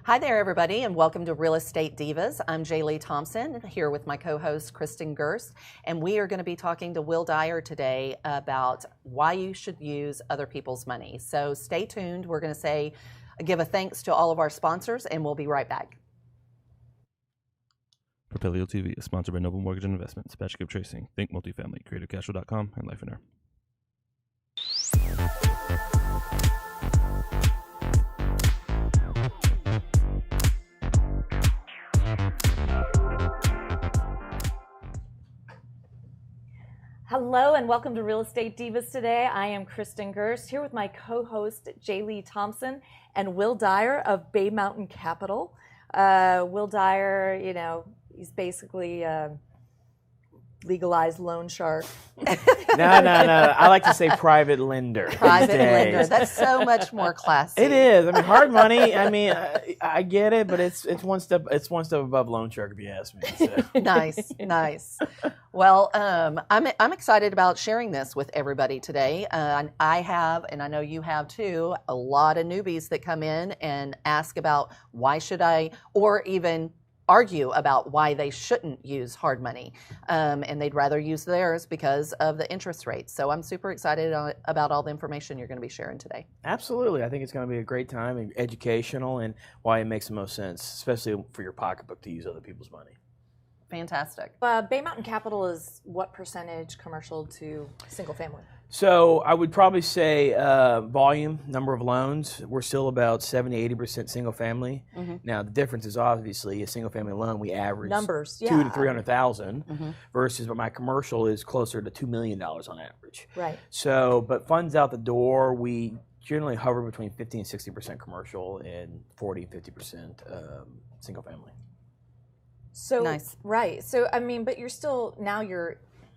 Hi there, everybody, and welcome to Real Estate Divas. I'm Thompson, here with my co-host, Kristin Gerst, and we are going to be talking to Will Dyer today about why you should use other people's money. So stay tuned. We're going to give a thanks to all of our sponsors, and we'll be right back. Propelio TV is sponsored by Noble Mortgage and Investments, Batch Gift Tracing, Think Multifamily, CreativeCashflow.com, and Life and Air. Hello and welcome to Real Estate Divas today. I am Kristin Gerst here with my co-host Thompson and Will Dyer of Bay Mountain Capital. Will Dyer, he's basically legalized loan shark. No. I like to say private lender. Private lender. That's so much more classy. It is. Hard money. I get it, but it's one step above loan shark, if you ask me. So. Nice. Well, I'm excited about sharing this with everybody today. I have, and I know you have too, a lot of newbies that come in and ask about why should I, or even argue about why they shouldn't use hard money, and they'd rather use theirs because of the interest rates. So I'm super excited about all the information you're going to be sharing today. Absolutely. I think it's going to be a great time and educational, and why it makes the most sense, especially for your pocketbook, to use other people's money. Fantastic. Bay Mountain Capital is what percentage commercial to single family? So I would probably say volume, number of loans, we're still about 70-80% single family. Mm-hmm. Now the difference is obviously a single family loan, we average numbers, $200,000 to $300,000 versus my commercial is closer to $2 million on average. Right. So, but funds out the door, we generally hover between 50 and 60% commercial and 40 and 50% single family. So nice. Right. So but you're still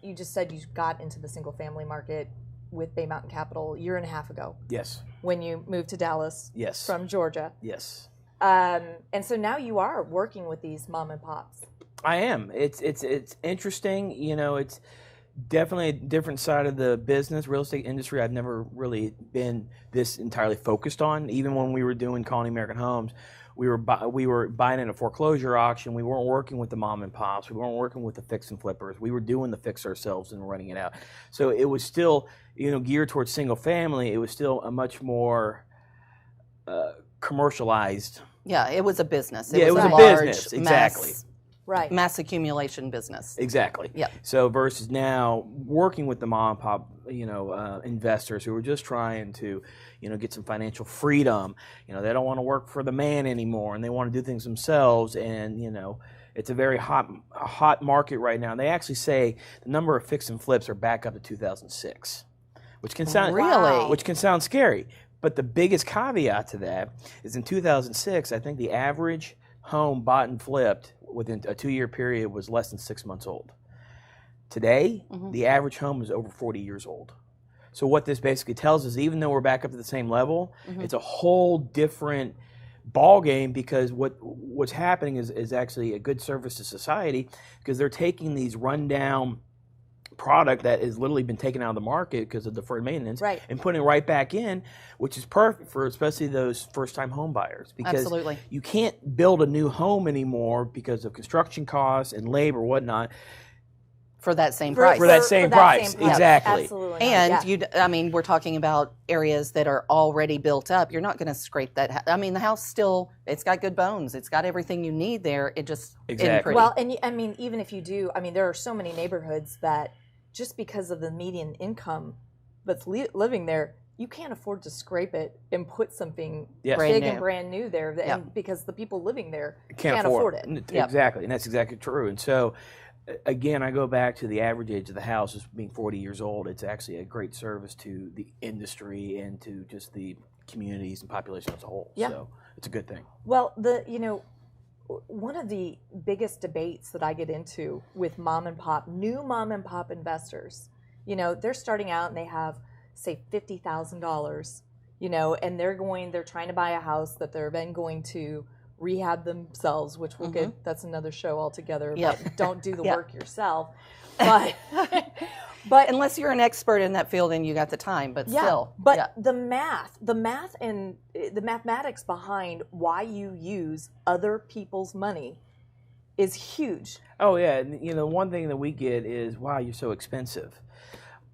you just said you got into the single family market with Bay Mountain Capital a year and a half ago. Yes. When you moved to Dallas. Yes. From Georgia. Yes. And so now you are working with these mom and pops. I am. It's interesting. It's definitely a different side of the business, real estate industry. I've never really been this entirely focused on. Even when we were doing Colony American Homes, we were buying in a foreclosure auction. We weren't working with the mom and pops. We weren't working with the fix and flippers. We were doing the fix ourselves and running it out. So it was still, geared towards single family. It was still a much more commercialized. Yeah, it was a business. It was a large business, exactly. Mass accumulation business. Exactly. Yeah. So versus now working with the mom and pop, investors who are just trying to, get some financial freedom. They don't want to work for the man anymore, and they want to do things themselves. And it's a very hot market right now. And they actually say the number of fix and flips are back up to 2006, which can sound scary. But the biggest caveat to that is in 2006, I think the average home bought and flipped within a 2-year period was less than 6 months old. Today, the average home is over 40 years old. So what this basically tells us, even though we're back up to the same level, it's a whole different ball game, because what's happening is actually a good service to society, because they're taking these rundown product that has literally been taken out of the market because of deferred maintenance, and putting it right back in, which is perfect for especially those first-time home buyers, because you can't build a new home anymore because of construction costs and labor, whatnot. For that same price. For that same price, exactly. Absolutely. And we're talking about areas that are already built up. You're not going to scrape that. The house still, it's got good bones. It's got everything you need there. It just isn't pretty. Well, and even if you do, there are so many neighborhoods that just because of the median income that's living there, you can't afford to scrape it and put something big and brand new there, because the people living there can't afford it. Exactly, and that's exactly true. And so, again, I go back to the average age of the house as being 40 years old. It's actually a great service to the industry and to just the communities and population as a whole. Yeah. So it's a good thing. Well, one of the biggest debates that I get into with new mom and pop investors, they're starting out and they have, say, $50,000, and they're trying to buy a house that they're then going to rehab themselves, which we'll get, that's another show altogether, but don't do the work yourself. But But unless you're an expert in that field and you got the time, but still. But the math and the mathematics behind why you use other people's money is huge. Oh yeah, and, one thing that we get is, wow, you're so expensive.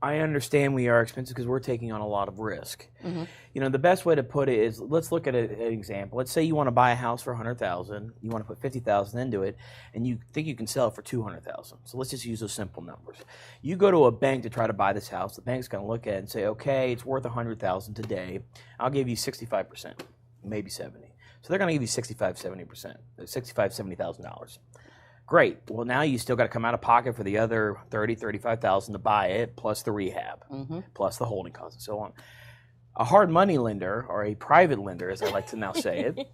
I understand we are expensive because we're taking on a lot of risk. Mm-hmm. The best way to put it is, let's look at an example. Let's say you want to buy a house for $100,000, you want to put $50,000 into it, and you think you can sell it for $200,000. So let's just use those simple numbers. You go to a bank to try to buy this house. The bank's going to look at it and say, okay, it's worth $100,000 today. I'll give you 65%, maybe 70%. So they're going to give you 70%, $70,000. Great. Well, now you still got to come out of pocket for the other $35,000 to buy it, plus the rehab, plus the holding costs, and so on. A hard money lender, or a private lender, as I like to now say it,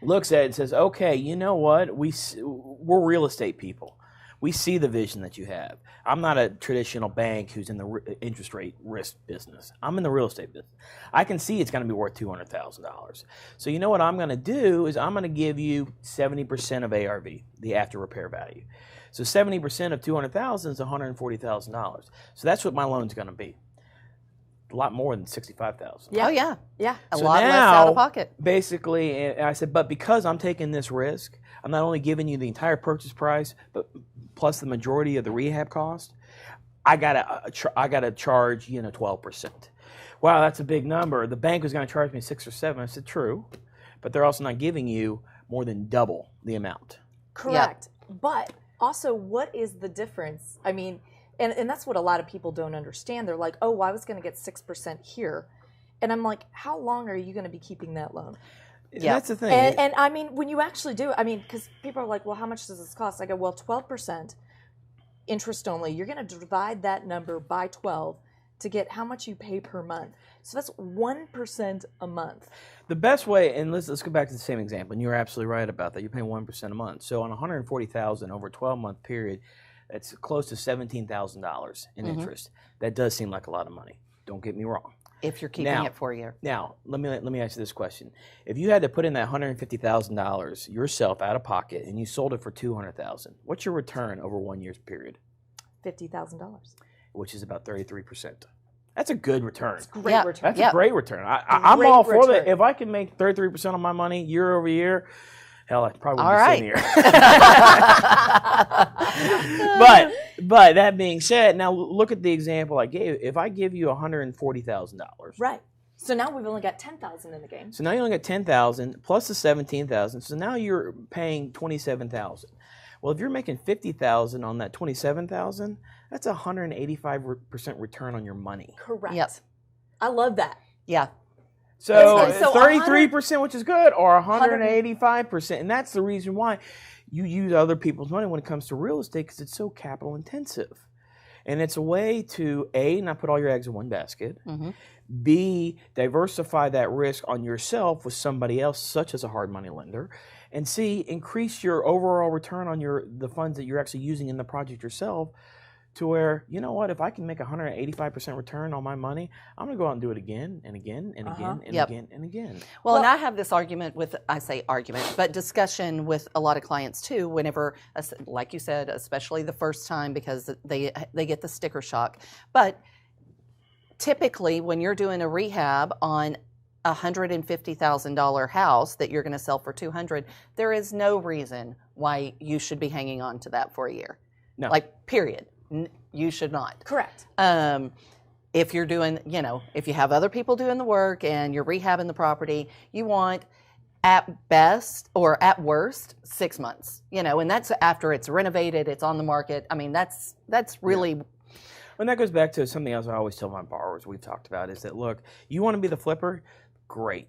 looks at it and says, "Okay, you know what? We're real estate people. We see the vision that you have. I'm not a traditional bank who's in the interest rate risk business. I'm in the real estate business. I can see it's going to be worth $200,000. So you know what I'm going to do is I'm going to give you 70% of ARV, the after repair value. So 70% of $200,000 is $140,000. So that's what my loan's going to be. A lot more than $65,000. Yeah. Oh yeah, yeah. A lot less out of pocket. Basically, I said, but because I'm taking this risk, I'm not only giving you the entire purchase price, but plus the majority of the rehab cost. I gotta charge 12%. Wow, that's a big number. The bank was going to charge me 6 or 7. I said, true, but they're also not giving you more than double the amount. Correct. Yep. But also, what is the difference? I mean, and that's what a lot of people don't understand. They're like, oh, well, I was going to get 6% here. And I'm like, how long are you going to be keeping that loan? Yeah, that's the thing. And I mean, when you actually do, because people are like, well, how much does this cost? I go, well, 12% interest only. You're going to divide that number by 12 to get how much you pay per month. So that's 1% a month. The best way, and let's go back to the same example, and you're absolutely right about that. You're paying 1% a month. So on $140,000 over a 12-month period, that's close to $17,000 in interest. That does seem like a lot of money. Don't get me wrong. If you're keeping it for a year. Now, let me ask you this question. If you had to put in that $150,000 yourself out of pocket and you sold it for $200,000, what's your return over 1 year's period? $50,000. Which is about 33%. That's a good return. It's a great return. That's a great return. I'm all for that. If I can make 33% on my money year over year, hell, I probably wouldn't be sitting here. But that being said, now look at the example I gave. If I give you $140,000. Right. So now we've only got $10,000 in the game. So now you only got $10,000 plus the $17,000. So now you're paying $27,000. Well, if you're making $50,000 on that $27,000, that's a 185% return on your money. Correct. Yep. I love that. Yeah. So 33%, which is good, or 185%. And that's the reason why you use other people's money when it comes to real estate, because it's so capital intensive. And it's a way to, A, not put all your eggs in one basket, B, diversify that risk on yourself with somebody else, such as a hard money lender, and C, increase your overall return on the funds that you're actually using in the project yourself, to where, you know what, if I can make 185% return on my money, I'm going to go out and do it again and again and again and again and again. Well, and I have this argument but discussion with a lot of clients too, whenever, like you said, especially the first time, because they get the sticker shock. But typically when you're doing a rehab on a $150,000 house that you're going to sell for $200,000, there is no reason why you should be hanging on to that for a year. No. Like, period. You should not. Correct. If you're doing, if you have other people doing the work and you're rehabbing the property, you want at best or at worst 6 months, and that's after it's renovated, it's on the market. I mean, that's really. Yeah. And that goes back to something else I always tell my borrowers we've talked about is that, look, you want to be the flipper? Great.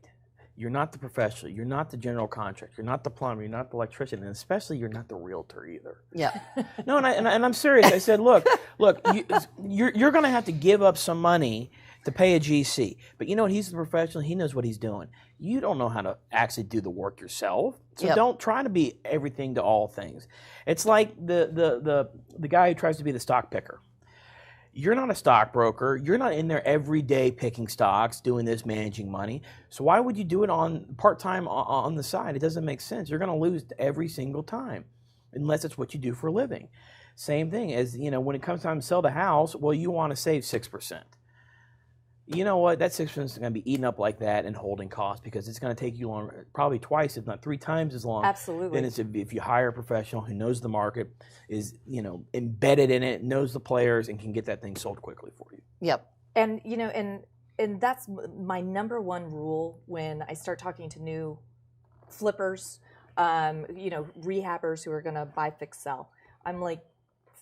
You're not the professional. You're not the general contractor. You're not the plumber. You're not the electrician. And especially you're not the realtor either. Yeah. No, and I'm serious. I said, look, you're going to have to give up some money to pay a GC. But you know what? He's the professional. He knows what he's doing. You don't know how to actually do the work yourself. So don't try to be everything to all things. It's like the guy who tries to be the stock picker. You're not a stockbroker. You're not in there every day picking stocks, doing this, managing money. So why would you do it on part-time on the side? It doesn't make sense. You're going to lose every single time unless it's what you do for a living. Same thing as, when it comes time to sell the house, well, you want to save 6%. You know what? That 6% is going to be eaten up like that in holding costs because it's going to take you longer, probably twice, if not 3 times as long. Absolutely. Than it's if you hire a professional who knows the market, is embedded in it, knows the players, and can get that thing sold quickly for you. Yep. And and that's my number one rule when I start talking to new flippers, rehabbers who are going to buy, fix, sell. I'm like,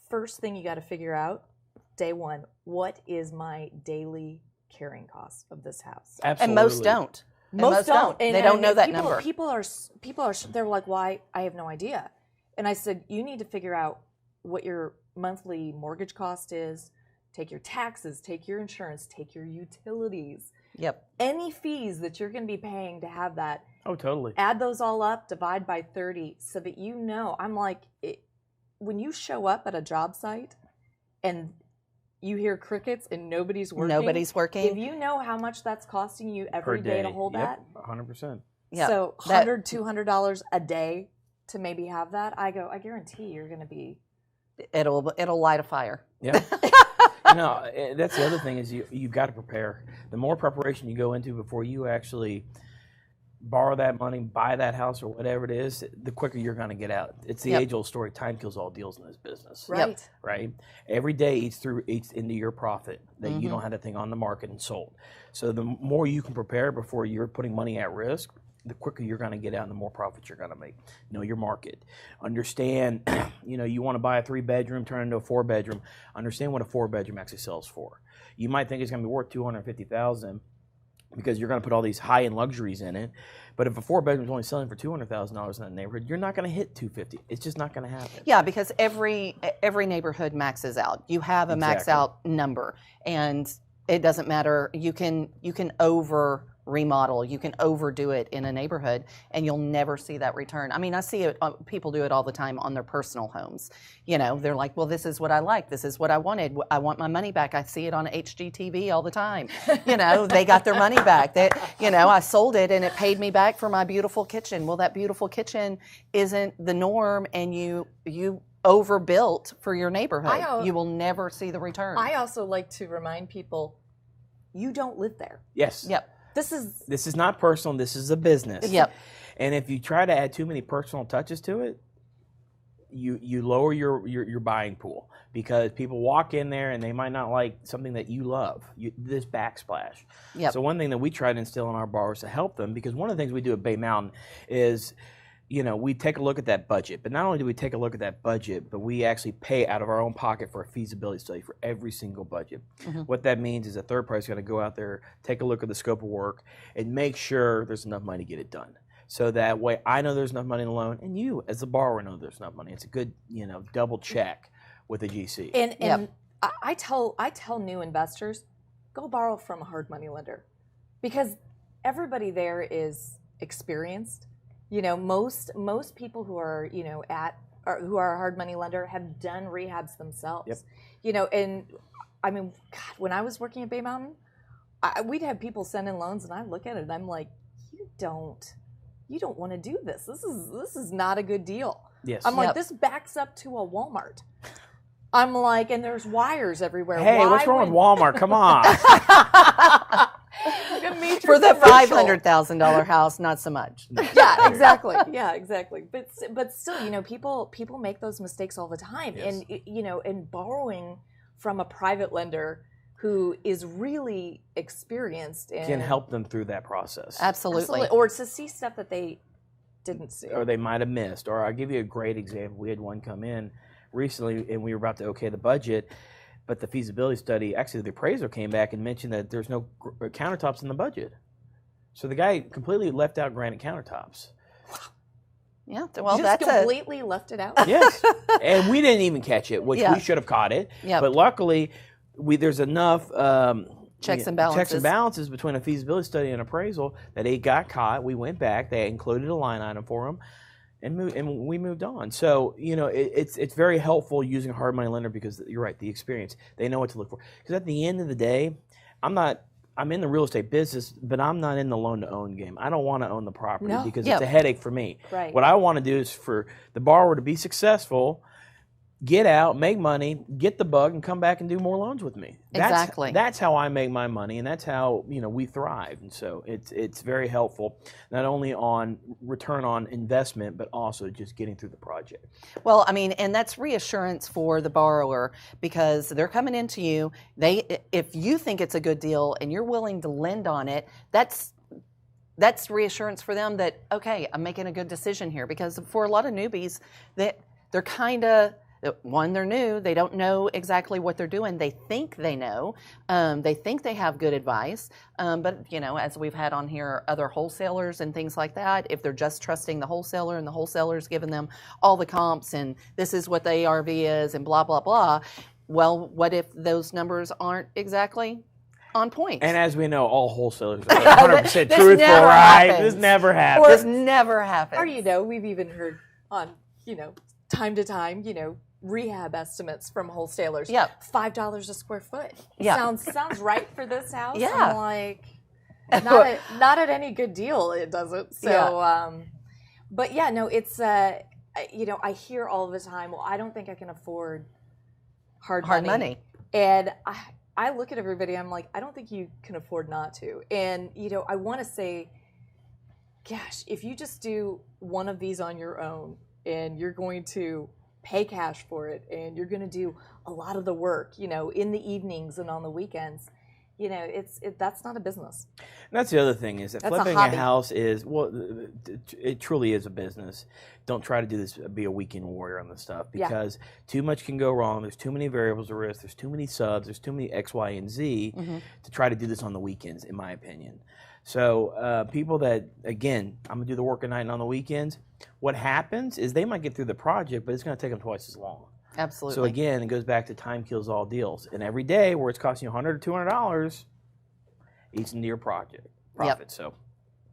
first thing you got to figure out, day one, what is my daily carrying cost of this house? Absolutely. And most don't. Most don't. And, they don't know that people, number. People are. They're like, why? I have no idea. And I said, you need to figure out what your monthly mortgage cost is. Take your taxes, take your insurance, take your utilities. Yep. Any fees that you're going to be paying to have that. Oh, totally. Add those all up, divide by 30, so that I'm like, when you show up at a job site and you hear crickets and nobody's working. If you know how much that's costing you every day to hold that. 100%. Yeah. So $100, $200 a day to maybe have that, I guarantee you're going to be. It'll light a fire. Yeah. That's the other thing is you got to prepare. The more preparation you go into before you actually borrow that money, buy that house or whatever it is, the quicker you're going to get out. It's the age-old story. Time kills all deals in this business. Right. Yep. Right? Every day eats into your profit that you don't have that thing on the market and sold. So the more you can prepare before you're putting money at risk, the quicker you're going to get out and the more profits you're going to make. Know your market. Understand, you want to buy a 3-bedroom, turn it into a 4-bedroom. Understand what a 4-bedroom actually sells for. You might think it's going to be worth $250,000 because you're going to put all these high-end luxuries in it. But if a 4-bedroom is only selling for $200,000 in that neighborhood, you're not going to hit $250,000. It's just not going to happen. Yeah, because every neighborhood maxes out. You have a max out number, and it doesn't matter. You can over remodel, you can overdo it in a neighborhood, and you'll never see that return. I mean, I see it. People do it all the time on their personal homes. They're like, well, this is what I like. This is what I wanted. I want my money back. I see it on HGTV all the time. They got their money back. I sold it and it paid me back for my beautiful kitchen. Well, that beautiful kitchen isn't the norm, and you overbuilt for your neighborhood. You will never see the return. I also like to remind people, you don't live there. Yes. Yep. This is not personal. This is a business. Yep. And if you try to add too many personal touches to it, you lower your buying pool because people walk in there and they might not like something that you love. This backsplash. Yep. So one thing that we try to instill in our borrowers to help them, because one of the things we do at Bay Mountain is, we take a look at that budget. But not only do we take a look at that budget, but we actually pay out of our own pocket for a feasibility study for every single budget. Mm-hmm. What that means is a third party is going to go out there, take a look at the scope of work, and make sure there's enough money to get it done. So that way I know there's enough money in the loan, and you, as the borrower, know there's enough money. It's a good, double check with a GC. And I tell new investors, go borrow from a hard money lender, because everybody there is experienced. Most people who are who are a hard money lender have done rehabs themselves. Yep. And I mean, God, when I was working at Bay Mountain, we'd have people send in loans, and I look at it and I'm like, you don't want to do this. This is not a good deal. Yes. I'm like, this backs up to a Walmart. I'm like, and there's wires everywhere. Hey, what's wrong with Walmart? Come on. For the $500,000 house, not so much. Yeah, exactly. Yeah, exactly. But still, people make those mistakes all the time. Yes. And borrowing from a private lender who is really experienced and can help them through that process. Absolutely. Or to see stuff that they didn't see. Or they might have missed. Or I'll give you a great example. We had one come in recently, and we were about to okay the budget, but the feasibility study, actually the appraiser came back and mentioned that there's no countertops in the budget. So the guy completely left out granite countertops. Yeah, well, just completely left it out. Yes, and we didn't even catch it, which we should have caught it. Yep. But luckily, there's enough checks and balances between a feasibility study and appraisal that it got caught. We went back. They included a line item for them, and we moved on. So it's very helpful using a hard money lender, because you're right, the experience, they know what to look for. Because at the end of the day, I'm in the real estate business, but I'm not in the loan to own game. I don't want to own the property because it's a headache for me. Right. What I want to do is for the borrower to be successful get out, make money, get the bug, and come back and do more loans with me. Exactly. That's how I make my money, and that's how we thrive. And so it's very helpful, not only on return on investment, but also just getting through the project. Well, I mean, and that's reassurance for the borrower because they're coming into you. If you think it's a good deal and you're willing to lend on it, that's reassurance for them that, okay, I'm making a good decision here. Because for a lot of newbies, they're kind of, one, they're new. They don't know exactly what they're doing. They think they know. They think they have good advice. But, as we've had on here, other wholesalers and things like that, if they're just trusting the wholesaler and the wholesaler's giving them all the comps and this is what the ARV is and blah, blah, blah, well, what if those numbers aren't exactly on point? And as we know, all wholesalers are 100% truthful, right? This never happens. This never happens. Or, we've even heard on, time to time, rehab estimates from wholesalers. Yeah. $5 a square foot. Yeah. Sounds right for this house. Yeah. I'm like, not at any good deal. It doesn't. So, Yeah. But yeah, no, it's I hear all the time. Well, I don't think I can afford hard money. And I look at everybody. I'm like, I don't think you can afford not to. And I want to say, gosh, if you just do one of these on your own, and you're going to pay cash for it, and you're going to do a lot of the work, in the evenings and on the weekends, that's not a business. And that's the other thing is that That's flipping a hobby. house is, it truly is a business. Don't try to do this, be a weekend warrior on this stuff because too much can go wrong. There's too many variables of risk. There's too many subs. There's too many X, Y, and Z to try to do this on the weekends, in my opinion. So people that, again, I'm going to do the work at night and on the weekends, what happens is they might get through the project, but it's going to take them twice as long. Absolutely. So again, it goes back to time kills all deals. And every day where it's costing you $100 or $200 eats into your profit. Yep. So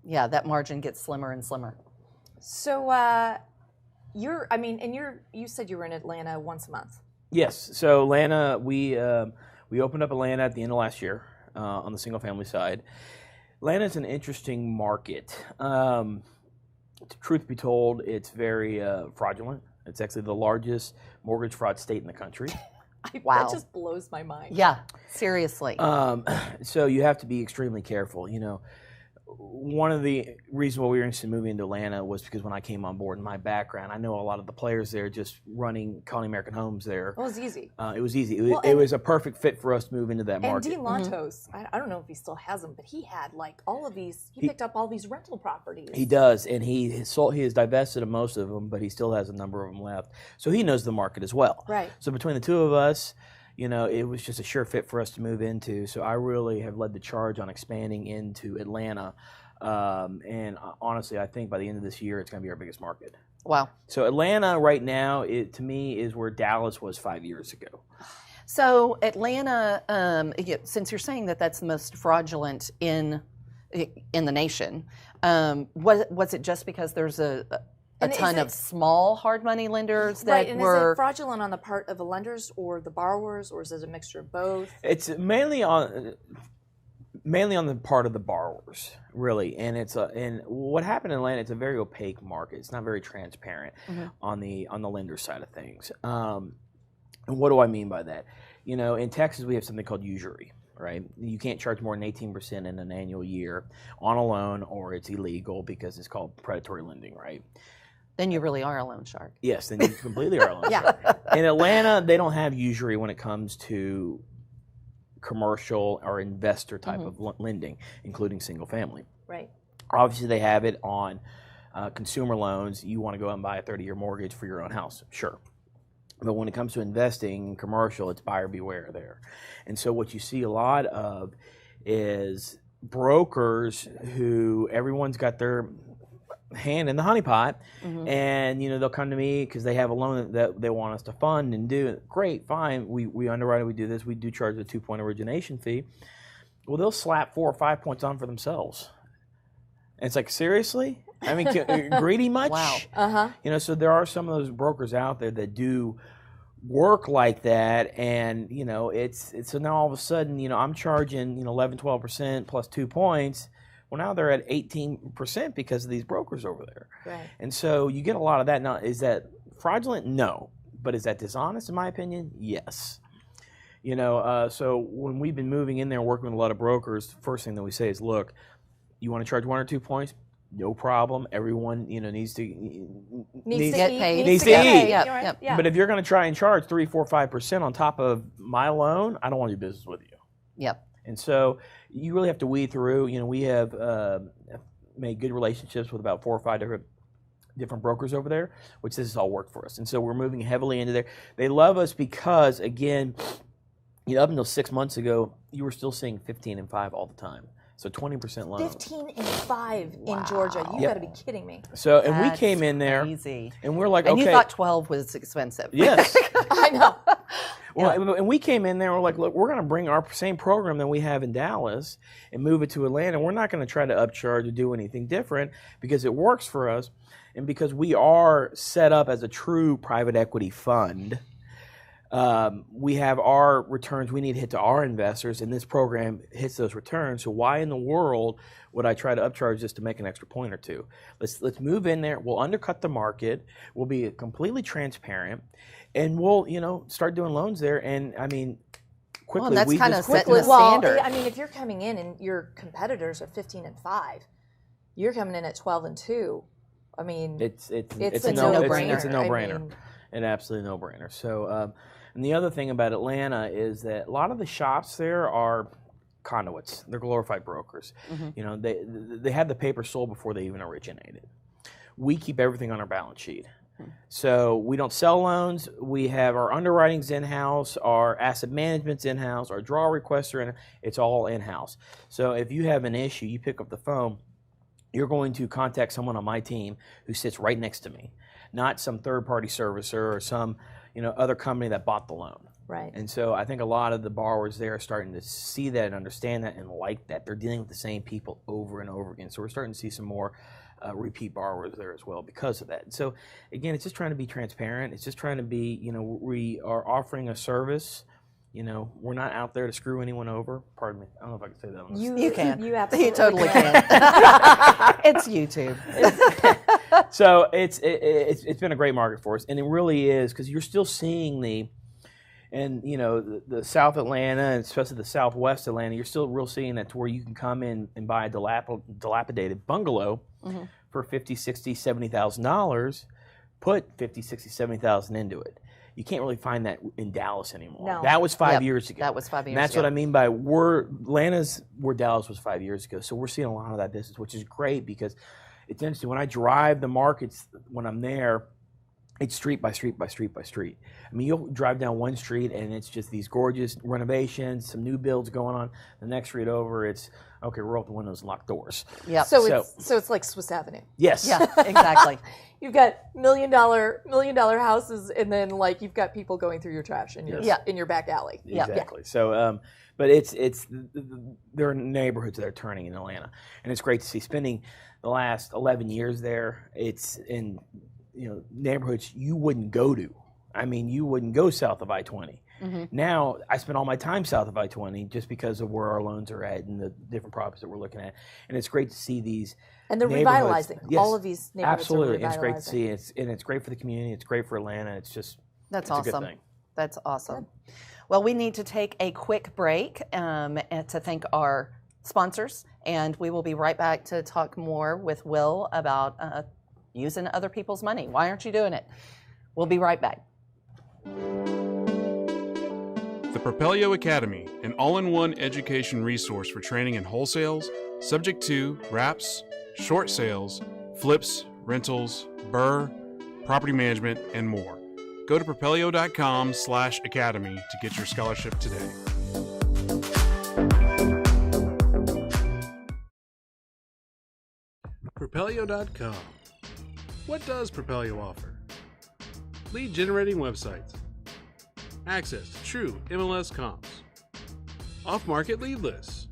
yeah, that margin gets slimmer and slimmer. So you said you were in Atlanta once a month. yes. So Atlanta, we opened up Atlanta at the end of last year on the single family side. Atlanta is an interesting market. Truth be told, it's very fraudulent. It's actually the largest mortgage fraud state in the country. Wow. That just blows my mind. Yeah, seriously. So you have to be extremely careful. One of the reasons why we were interested in moving into Atlanta was because when I came on board, in my background, I know a lot of the players there just running Colony American Homes there. It was easy. It was easy. Well, it was a perfect fit for us to move into that And market. Dean Lantos, I don't know if he still has them, but he had like all of these. He picked up all these rental properties. He does, and he has divested of most of them, but he still has a number of them left. So he knows the market as well. Right. So between the two of us, it was just a sure fit for us to move into. So I really have led the charge on expanding into Atlanta. And honestly, I think by the end of this year, it's going to be our biggest market. Wow. So Atlanta right now, to me, is where Dallas was 5 years ago. So Atlanta, since you're saying that that's the most fraudulent in the nation, was it just because there's a ton of small hard money lenders that right, and were is it fraudulent on the part of the lenders or the borrowers, or is it a mixture of both? It's mainly on the part of the borrowers, really. And and what happened in Atlanta, it's a very opaque market. It's not very transparent on the lender side of things. And what do I mean by that? In Texas, we have something called usury, right? You can't charge more than 18% in an annual year on a loan, or it's illegal because it's called predatory lending, right? then you really are a loan shark. Yes, then you completely are a loan shark. In Atlanta, they don't have usury when it comes to commercial or investor type of lending, including single family. Right. Obviously, they have it on consumer loans. You want to go out and buy a 30-year mortgage for your own house, sure. But when it comes to investing in commercial, it's buyer beware there. And so what you see a lot of is brokers who everyone's got their hand in the honeypot, and they'll come to me because they have a loan that they want us to fund and do. Great, fine. We underwrite it. We do this. We do charge a 2-point origination fee. Well, they'll slap 4 or 5 points on for themselves. And it's like, seriously? I mean, greedy much? Wow. So there are some of those brokers out there that do work like that, and it's so now all of a sudden I'm charging 11-12% plus 2 points. Well, now they're at 18% because of these brokers over there. Right. And so you get a lot of that. Now, is that fraudulent? No. But is that dishonest, in my opinion? Yes. So when we've been moving in there and working with a lot of brokers, the first thing that we say is, look, you want to charge 1 or 2 points? No problem. Everyone, needs to get paid. Needs to eat. Yep. Yeah. But if you're going to try and charge 3, 4, 5% on top of my loan, I don't want to do business with you. Yep. And so you really have to weed through. We have made good relationships with about 4 or 5 different brokers over there, which this has all worked for us. And so we're moving heavily into there. They love us because, again, up until 6 months ago, you were still seeing 15 and 5 all the time. So 20% loans. 15 and 5 in Georgia. You got to be kidding me. So, and That's we came in there, crazy. and we're like, And okay. you thought 12 was expensive. Yes. I know. Well, and we came in there and we're like, look, we're going to bring our same program that we have in Dallas and move it to Atlanta. We're not going to try to upcharge or do anything different because it works for us and because we are set up as a true private equity fund. We have our returns we need to hit to our investors, and this program hits those returns. So why in the world would I try to upcharge this to make an extra point or two? Let's move in there. We'll undercut the market. We'll be completely transparent, and we'll start doing loans there. And I mean, quickly. Well, and that's kind of setting Well, the standard. I mean, if you're coming in and your competitors are 15 and 5, you're coming in at 12 and 2. I mean, it's a no-brainer. It's a no-brainer. I mean, An absolute no-brainer. So, and the other thing about Atlanta is that a lot of the shops there are conduits. They're glorified brokers. Mm-hmm. They had the paper sold before they even originated. We keep everything on our balance sheet. So we don't sell loans. We have our underwritings in-house, our asset management's in-house, our draw requests are in. It's all in-house. So if you have an issue, you pick up the phone, you're going to contact someone on my team who sits right next to me, not some third-party servicer or some other company that bought the loan. right. And so I think a lot of the borrowers there are starting to see that and understand that and like that. They're dealing with the same people over and over again. So we're starting to see some more repeat borrowers there as well because of that. And so again, it's just trying to be transparent. It's just trying to be, we are offering a service. We're not out there to screw anyone over. Pardon me. I don't know if I can say that on this. You can. You absolutely You totally can. It's YouTube. So it's been a great market for us, and it really is because you're still seeing the South Atlanta and especially the Southwest Atlanta. You're still real seeing that to where you can come in and buy a dilapidated bungalow for $50,000, $60,000, $70,000. Put $50,000, $60,000, $70,000 into it. You can't really find that in Dallas anymore. No. That was 5 years ago. That was 5 years And that's ago. what I mean by Atlanta's where Dallas was 5 years ago. So we're seeing a lot of that business, which is great because it's interesting. When I drive the markets, when I'm there, it's street by street by street by street. I mean, you'll drive down one street and it's just these gorgeous renovations, some new builds going on. The next street over, it's, okay, roll up the windows and lock doors. Yep. So it's like Swiss Avenue. Yes. Yeah, exactly. You've got $1 million houses, and then like you've got people going through your trash in your back alley. Exactly. So, but it's there are neighborhoods that are turning in Atlanta, and it's great to see. Spending the last 11 years there, it's in neighborhoods you wouldn't go to. I mean, you wouldn't go south of I-20. Mm-hmm. Now, I spend all my time south of I-20 just because of where our loans are at and the different properties that we're looking at, and it's great to see these. And they're neighborhoods. revitalizing. Yes, All of these neighborhoods absolutely. are It's great to revitalizing. see. It's great for the community. It's great for Atlanta. It's just That's it's awesome. A good thing. That's awesome. Well, we need to take a quick break and to thank our sponsors, and we will be right back to talk more with Will about using other people's money. Why aren't you doing it? We'll be right back. The Propelio Academy, an all-in-one education resource for training in wholesales, subject to wraps, short sales, flips, rentals, BRRRR, property management, and more. Go to propelio.com/academy to get your scholarship today. Propelio.com. What does Propelio offer? Lead generating websites, access to true MLS comps, off-market lead lists,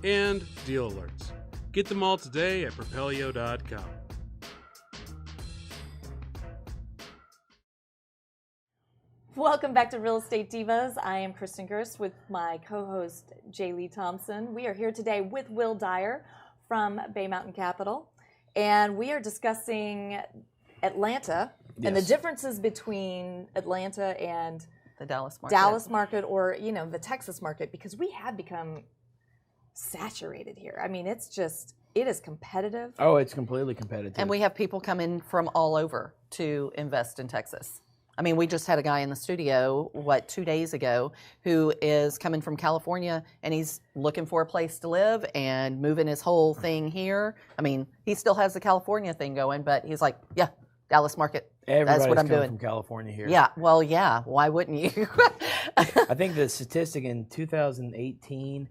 and deal alerts. Get them all today at Propelio.com. Welcome back to Real Estate Divas. I am Kristin Gerst with my co-host J. Lee Thompson. We are here today with Will Dyer from Bay Mountain Capital, and we are discussing Atlanta and the differences between Atlanta and The Dallas market. Or, the Texas market, because we have become saturated here. I mean, it is competitive. Oh, it's completely competitive. And we have people coming from all over to invest in Texas. I mean, we just had a guy in the studio, 2 days ago, who is coming from California, and he's looking for a place to live and moving his whole thing here. I mean, he still has the California thing going, but he's like, yeah, Dallas market. That's what I'm doing. From California here. Yeah, well, yeah. Why wouldn't you? I think the statistic in 2018,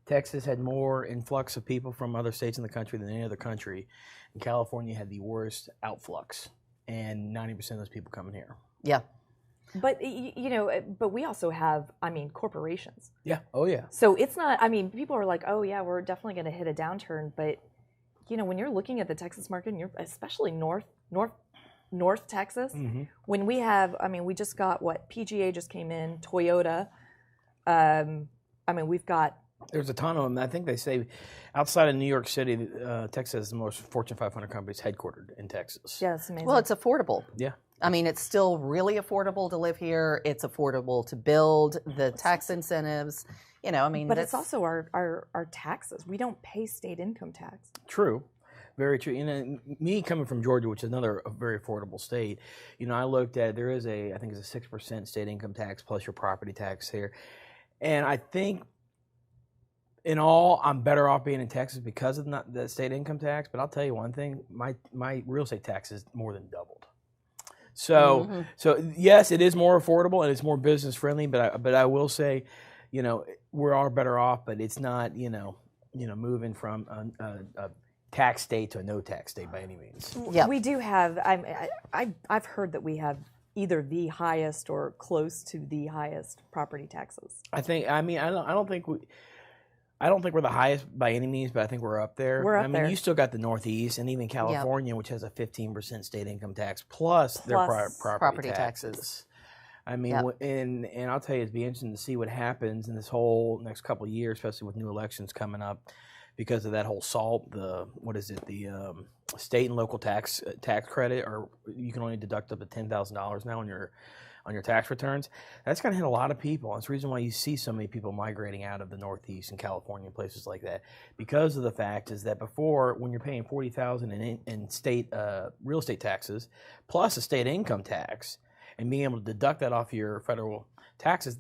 Texas had more influx of people from other states in the country than any other country. And California had the worst outflux, and 90% of those people coming here. Yeah. But, but we also have, corporations. Yeah. Oh, yeah. So it's not, people are like, oh, yeah, we're definitely going to hit a downturn. But, when you're looking at the Texas market, and you're especially North Texas, when we have, we just got PGA just came in, Toyota. We've got. There's a ton of them. I think they say outside of New York City, Texas is the most Fortune 500 companies headquartered in Texas. Yeah, it's amazing. Well, it's affordable. Yeah. I mean, it's still really affordable to live here. It's affordable to build. The tax incentives, But it's also our taxes. We don't pay state income tax. True. Very true. Me coming from Georgia, which is another very affordable state, I looked at, there is I think it's a 6% state income tax plus your property tax here. And I think in all, I'm better off being in Texas because of the state income tax. But I'll tell you one thing, my real estate tax is more than doubled. So, yes, it is more affordable and it's more business friendly. But I will say, we are better off. But it's not, moving from a tax state to a no tax state by any means. Yeah, we do have. I've heard that we have either the highest or close to the highest property taxes. I don't think we're the highest by any means, but I think we're up there. We're up there. You still got the Northeast and even California, which has a 15% state income tax plus their property taxes. And I'll tell you, it'd be interesting to see what happens in this whole next couple of years, especially with new elections coming up, because of that whole SALT, the state and local tax credit, or you can only deduct up to $10,000 now on your tax returns. That's going to hit a lot of people. That's the reason why you see so many people migrating out of the Northeast and California and places like that, because of the fact is that before, when you're paying $40,000 in state real estate taxes plus a state income tax, and being able to deduct that off your federal taxes,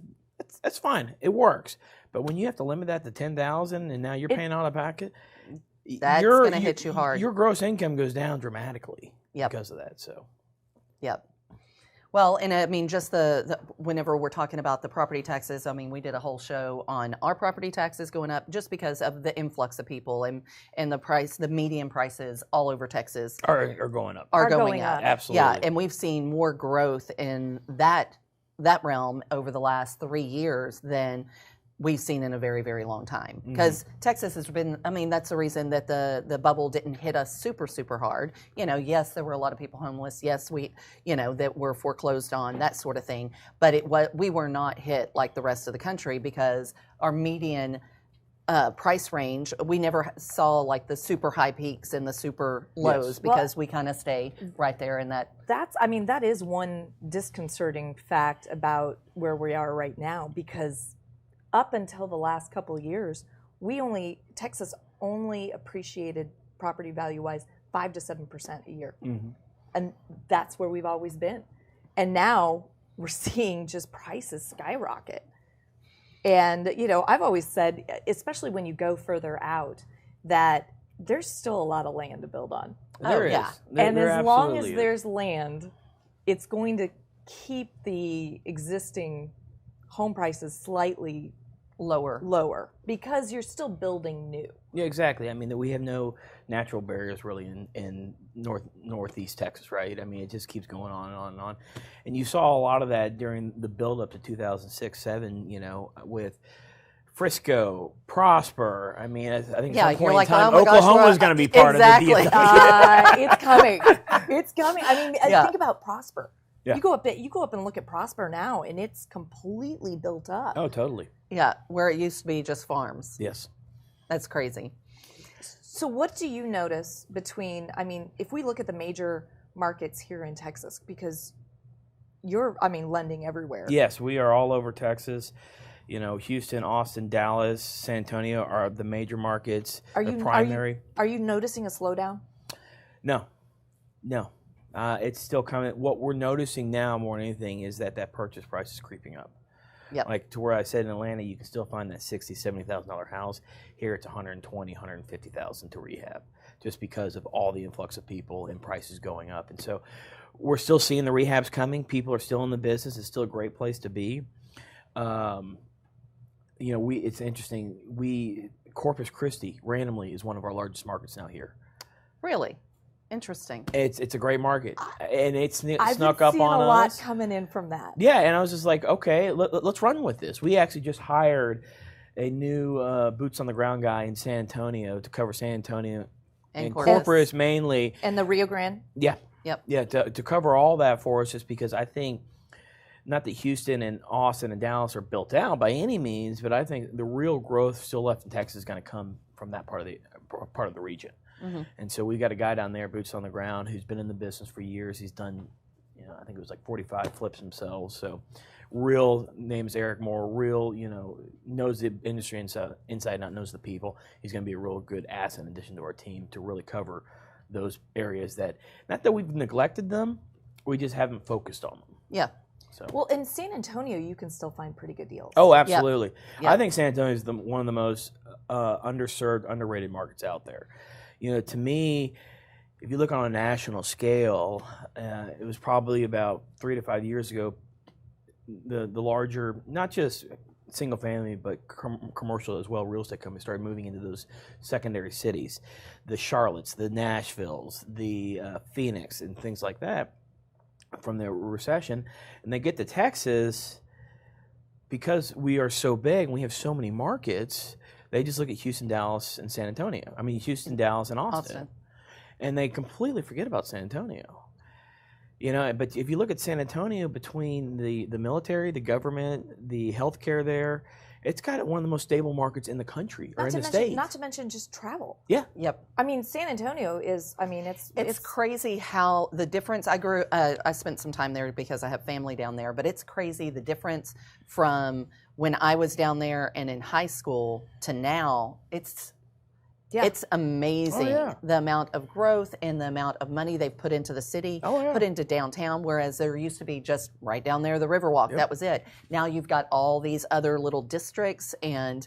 that's fine. It works. But when you have to limit that to $10,000 and now you're paying out of pocket, that's going to hit you hard. Your gross income goes down dramatically because of that. So. Yep. Well, and just whenever we're talking about the property taxes, we did a whole show on our property taxes going up just because of the influx of people and the median prices all over Texas are going up. Are going up. Absolutely. Yeah, and we've seen more growth in that realm over the last 3 years than we've seen in a very, very long time. Because Texas has been, that's the reason that the bubble didn't hit us super, super hard. Yes, there were a lot of people homeless. Yes, that were foreclosed on, that sort of thing. But we were not hit like the rest of the country because our median price range, we never saw like the super high peaks and the super lows because we kind of stay right there in that. That is one disconcerting fact about where we are right now, because up until the last couple of years, Texas only appreciated property value-wise 5 to 7% a year. And that's where we've always been. And now we're seeing just prices skyrocket. And, I've always said, especially when you go further out, that there's still a lot of land to build on. There is. And as long as there's land, it's going to keep the existing home prices slightly lower because you're still building new. Yeah, exactly. That we have no natural barriers really in northeast Texas, right? It just keeps going on and on and on. And you saw a lot of that during the build up to 2006-07, with Frisco, Prosper. I think at some point in time, Oklahoma is going to be part of the deal. It's coming. It's coming. Think about Prosper. Yeah. You go up and look at Prosper now, and it's completely built up. Oh, totally. Yeah, where it used to be just farms. Yes. That's crazy. So what do you notice between, if we look at the major markets here in Texas? Because lending everywhere. Yes, we are all over Texas. Houston, Austin, Dallas, San Antonio are the major markets. The primary. Are you noticing a slowdown? No. It's still coming. What we're noticing now more than anything is that purchase price is creeping up. Yep. Like to where I said in Atlanta, you can still find that $60,000, $70,000 house. Here it's $120,000, $150,000 to rehab, just because of all the influx of people and prices going up. And so we're still seeing the rehabs coming. People are still in the business. It's still a great place to be. It's interesting. Corpus Christi randomly is one of our largest markets now here. Really? Interesting. It's a great market, and it's snuck up on us. I've seen a lot coming in from that. Yeah, and I was just like, okay, let's run with this. We actually just hired a new boots on the ground guy in San Antonio to cover San Antonio and Corpus mainly, and the Rio Grande. Yeah. Yep. Yeah, to cover all that for us, just because I think, not that Houston and Austin and Dallas are built out by any means, but I think the real growth still left in Texas is going to come from that part of the region. Mm-hmm. And so we got a guy down there, boots on the ground, who's been in the business for years. He's done, I think it was like 45 flips himself. So real name's Eric Moore, knows the industry inside out, knows the people. He's going to be a real good asset in addition to our team to really cover those areas that, not that we've neglected them, we just haven't focused on them. Yeah. So. Well, in San Antonio, you can still find pretty good deals. Oh, absolutely. Yep. I think San Antonio is one of the most underserved, underrated markets out there. To me, if you look on a national scale, it was probably about 3 to 5 years ago, the larger, not just single family, but commercial as well, real estate companies started moving into those secondary cities, the Charlottes, the Nashvilles, the Phoenix, and things like that from the recession. And they get to Texas, because we are so big and we have so many markets, they just look at Houston, Dallas, and San Antonio. Houston, Dallas, and Austin. And they completely forget about San Antonio. But if you look at San Antonio, between the military, the government, the healthcare there, it's got one of the most stable markets in the country or in the state. Not to mention just travel. Yeah. Yep. San Antonio is, it's crazy how the difference. I spent some time there because I have family down there, but it's crazy the difference from when I was down there and in high school to now. It's amazing the amount of growth and the amount of money they've put into the city, put into downtown, whereas there used to be just right down there, the Riverwalk, that was it. Now you've got all these other little districts and,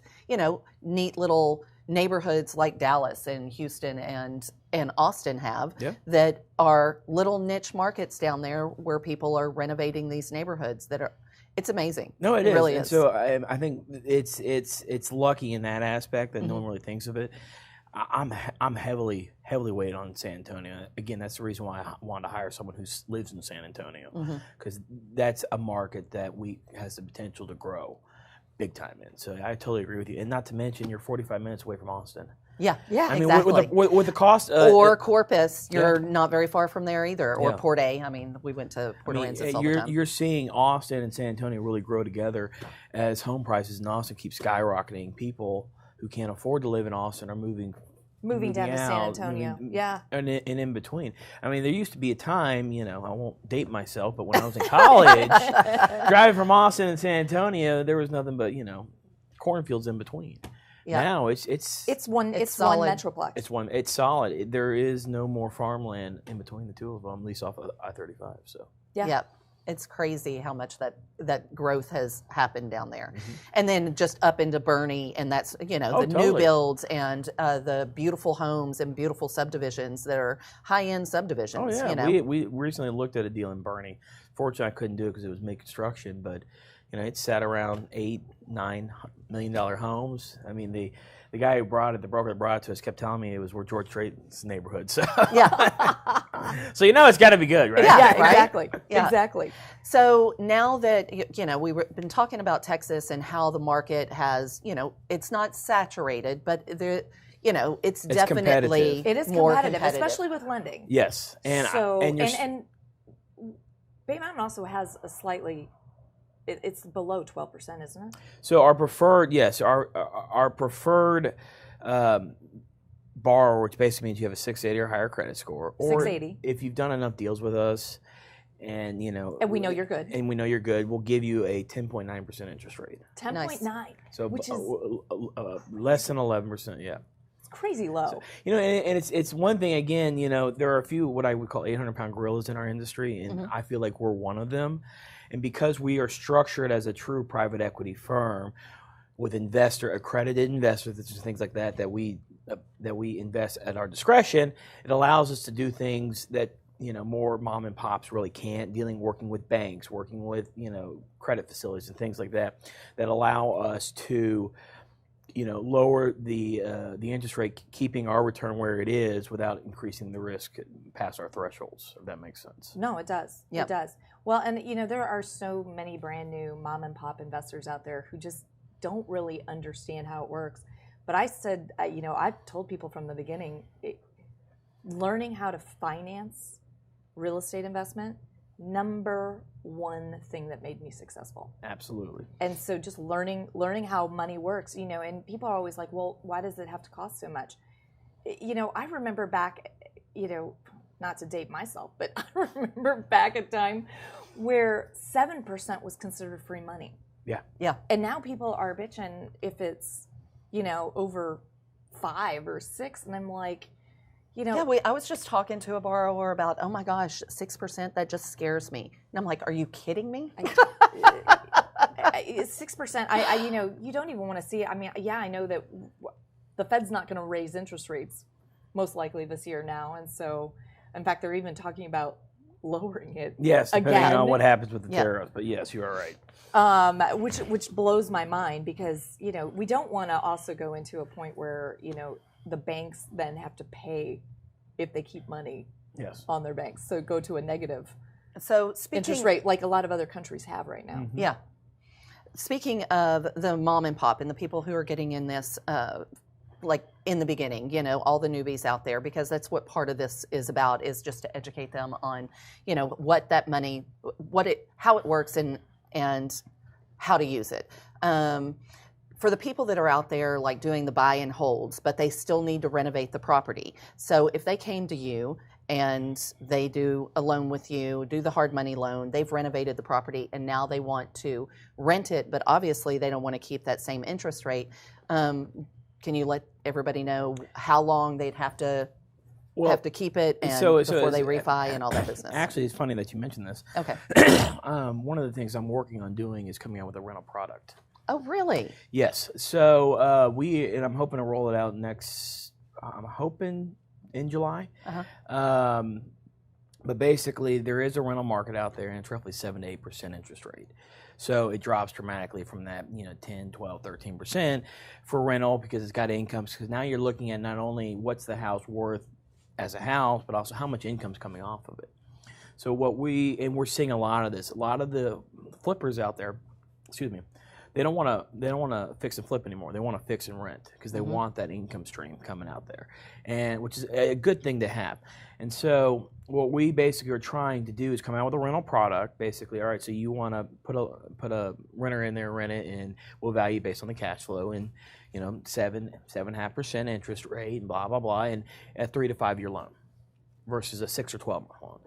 neat little neighborhoods like Dallas and Houston and Austin have that are little niche markets down there where people are renovating these neighborhoods that are. It's amazing. No, it is. Really and is. So I think it's lucky in that aspect that no one really thinks of it. I'm heavily weighted on San Antonio. Again, that's the reason why I wanted to hire someone who lives in San Antonio, because that's a market that has the potential to grow big time in. So I totally agree with you. And not to mention, you're 45 minutes away from Austin. Yeah, exactly. With the cost, or Corpus, you're not very far from there either. Or Port A. We went to Port Aransas all the time. You're seeing Austin and San Antonio really grow together as home prices in Austin keep skyrocketing. People who can't afford to live in Austin are moving down to San Antonio. And in between. There used to be a time, I won't date myself, but when I was in college, driving from Austin and San Antonio, there was nothing but, cornfields in between. Yeah. Now it's one solid. One metroplex. It's solid. There is no more farmland in between the two of them, at least off of I-35. So it's crazy how much that growth has happened down there, and then just up into Bernie, and that's new builds and the beautiful homes and beautiful subdivisions that are high-end subdivisions. Oh yeah, we recently looked at a deal in Bernie. Fortunately, I couldn't do it because it was mid construction, but it sat around $8-9 million homes. The guy who brought it, the broker that brought it to us, kept telling me it was where George Strait's neighborhood. So so it's got to be good, right? Yeah, right? Exactly. Yeah. Exactly. So now that we've been talking about Texas and how the market has, it's not saturated, but it's definitely more competitive, especially with lending. Yes, and Bay Mountain also has a slightly. It's below 12%, isn't it? So our preferred borrower, which basically means you have a 680 or higher credit score, or 680. if you've done enough deals with us, and and we know you're good, we'll give you a 10.9% interest rate. 10.9, So which is less than 11%. Yeah. crazy low. So, and it's one thing, again, there are a few what I would call 800-pound gorillas in our industry, and I feel like we're one of them. And because we are structured as a true private equity firm with accredited investors, things like that we invest at our discretion, it allows us to do things that more mom and pops really can't, working with banks, working with credit facilities and things like that allow us to lower the interest rate, keeping our return where it is without increasing the risk past our thresholds, if that makes sense. No, it does. Yep. It does. Well, and there are so many brand new mom and pop investors out there who just don't really understand how it works. But I said, I've told people from the beginning, learning how to finance real estate investment, number one thing that made me successful. Absolutely. And so just learning how money works, and people are always like, well, why does it have to cost so much? I remember back, not to date myself, but I remember back a time where 7% was considered free money. Yeah. Yeah. And now people are bitching if it's, over 5 or 6, and I'm like, I was just talking to a borrower about, oh my gosh, 6%, that just scares me. And I'm like, are you kidding me? 6%, you don't even want to see it. I mean, yeah, I know that the Fed's not going to raise interest rates most likely this year now. And so, in fact, they're even talking about lowering it. Yes, depending again. on what happens with the tariffs. But yes, you are right. Which blows my mind because, we don't want to also go into a point where, the banks then have to pay if they keep money on their banks. So go to a negative interest rate like a lot of other countries have right now. Mm-hmm. Yeah. Speaking of the mom and pop and the people who are getting in this, like in the beginning, all the newbies out there, because that's what part of this is about, is just to educate them on, what that money, how it works and how to use it. For the people that are out there like doing the buy and holds, but they still need to renovate the property. So if they came to you and they do a loan with you, do the hard money loan, they've renovated the property and now they want to rent it, but obviously they don't want to keep that same interest rate. Can you let everybody know how long they'd have to keep it and before they refi and all that business? Actually, it's funny that you mentioned this. Okay. One of the things I'm working on doing is coming out with a rental product. Oh, really? Yes. So I'm hoping to roll it out in July. Uh-huh. But basically, there is a rental market out there, and it's roughly 7 to 8% interest rate. So it drops dramatically from that, 10, 12, 13% for rental because it's got incomes. Because now you're looking at not only what's the house worth as a house, but also how much income's coming off of it. So we're seeing a lot of this. A lot of the flippers out there, they don't want to fix and flip anymore. They want to fix and rent because they want that income stream coming out there, and which is a good thing to have. And so what we basically are trying to do is come out with a rental product. Basically, all right, so you want to put a renter in there, rent it, and we'll value based on the cash flow and 7.5% interest rate and blah blah blah, and a 3 to 5 year loan versus a 6 or 12 month loan.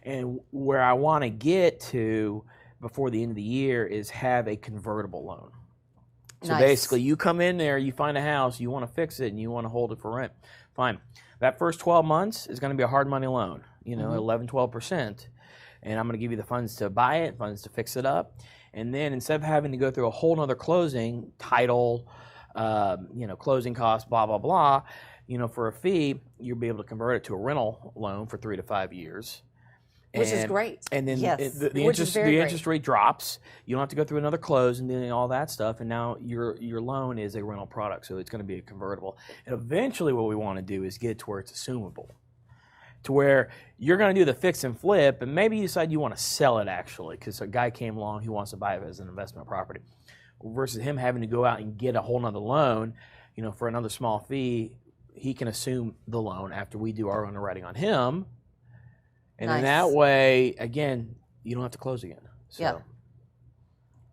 And where I want to get to before the end of the year is have a convertible loan. So basically you come in there, you find a house, you want to fix it and you want to hold it for rent. Fine. That first 12 months is going to be a hard money loan, 11, 12%. And I'm going to give you the funds to buy it, funds to fix it up. And then instead of having to go through a whole nother closing, title, closing costs, blah, blah, blah, for a fee, you'll be able to convert it to a rental loan for 3 to 5 years. Which is great. And then the interest rate drops. You don't have to go through another close and doing all that stuff. And now your loan is a rental product, so it's going to be a convertible. And eventually what we want to do is get to where it's assumable, to where you're going to do the fix and flip, and maybe you decide you want to sell it actually because a guy came along who wants to buy it as an investment property, versus him having to go out and get a whole nother loan, for another small fee. He can assume the loan after we do our underwriting on him. And in that way, again, you don't have to close again. So. Yeah.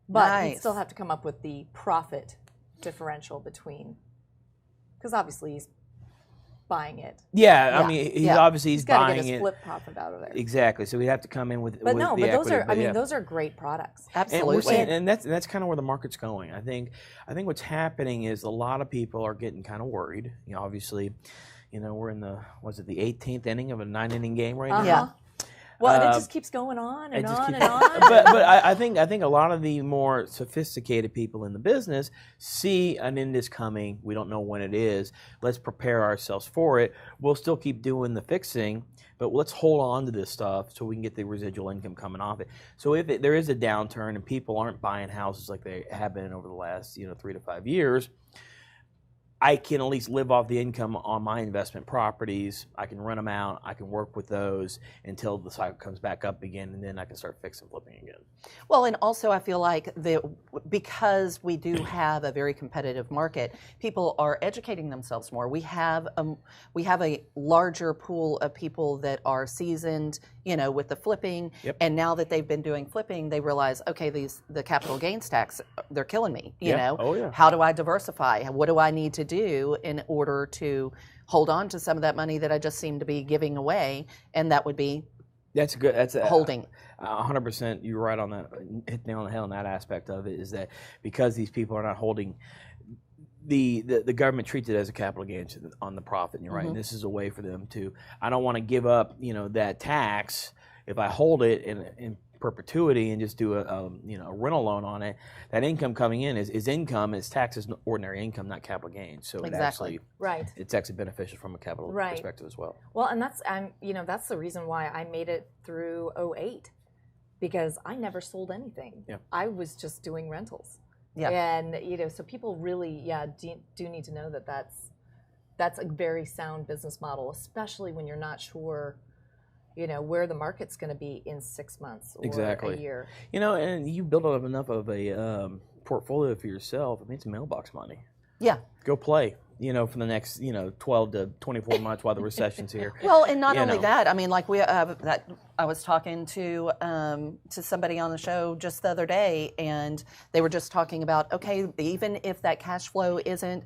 But you still have to come up with the profit differential between, because obviously he's buying it. Yeah, I Yeah. mean, Yeah. obviously He's he's got to buying get his it. flip profit out of there. Exactly. So we have to come in with But with no, the but those equity, are. I mean, yeah. those are great products. And we're seeing, Absolutely. and that's kind of where the market's going. I think what's happening is a lot of people are getting kind of worried. Obviously, we're in the 18th inning of a 9-inning game right now. Yeah. Well, and it just keeps going on and on and on. But I think a lot of the more sophisticated people in the business see an end is coming. We don't know when it is. Let's prepare ourselves for it. We'll still keep doing the fixing, but let's hold on to this stuff so we can get the residual income coming off it. So if there is a downturn and people aren't buying houses like they have been over the last 3 to 5 years, I can at least live off the income on my investment properties. I can rent them out. I can work with those until the cycle comes back up again, and then I can start fixing flipping again. Well, and also I feel like because we do have a very competitive market, people are educating themselves more. We have a larger pool of people that are seasoned, with the flipping, Yep. and now that they've been doing flipping, they realize, okay, the capital gains tax, they're killing me. Oh, yeah. How do I diversify? What do I need to do in order to hold on to some of that money that I just seem to be giving away? And that would be That's good. That's holding. 100%. You're right on that. Hit the nail on the head on that aspect of it. Is that because these people are not holding, the government treats it as a capital gain on the profit. And you're right. And this is a way for them to. I don't want to give up, that tax if I hold it in perpetuity and just do a rental loan on it. That income coming in is income. It's taxed as ordinary income, not capital gains. So Exactly. it's actually beneficial from a capital perspective as well. Well, and that's the reason why I made it through 2008, because I never sold anything. Yeah. I was just doing rentals. Yeah. And so people really do need to know that that's a very sound business model, especially when you're not sure where the market's going to be in 6 months or Exactly. a year. And you build up enough of a portfolio for yourself. I mean, it's mailbox money. Yeah. Go play, for the next, 12 to 24 months while the recession's here. Well, and not only that, I mean, like I was talking to somebody on the show just the other day, and they were just talking about, okay, even if that cash flow isn't